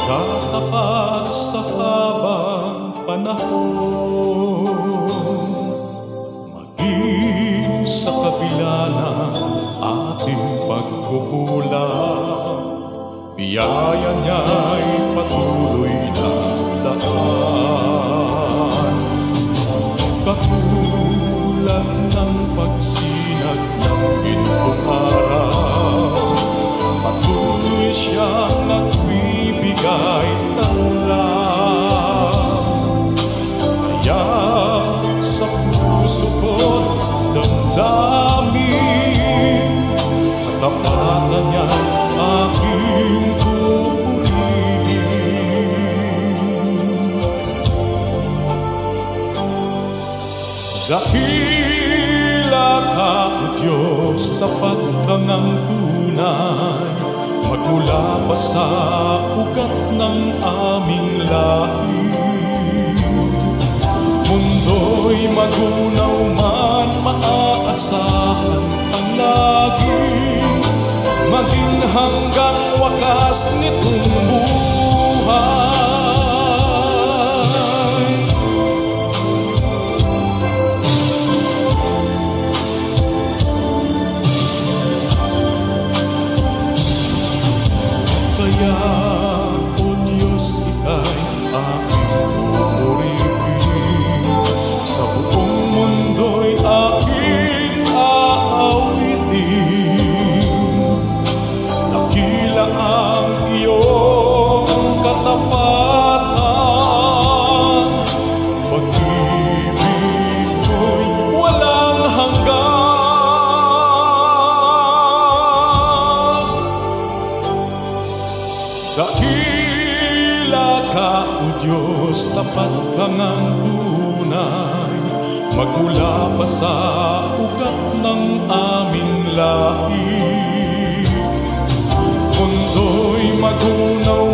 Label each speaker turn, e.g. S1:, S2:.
S1: Tatapat sa habang panahon, maging sa kabila ng ating pagkukulang, biyaya niya'y patuloy na daan. Katulad ng pagsinag ng gintong araw, patuloy siyang nagbibigay ng lang. Kaya sa puso ko't damdamin, katapatan niya'y aking pupurihin. Dakila ka, O Diyos, tapat ka ngang tunay, magmula pa sa ugat ng aming lahi. Mundo'y magunaw man, maaasahan ang laging maging hanggang wakas nitong buhay. Kaya, O Diyos, ika'y aking pupurihin, sa buong mundo'y aking aawitin. Dakila ang iyong katapatan, pag-ibig mo'y walang hanggan. Dakila ka, O Diyos, tapat ka ngang tunay, magmula pa sa ugat ng aming lahi. Mundo'y magunaw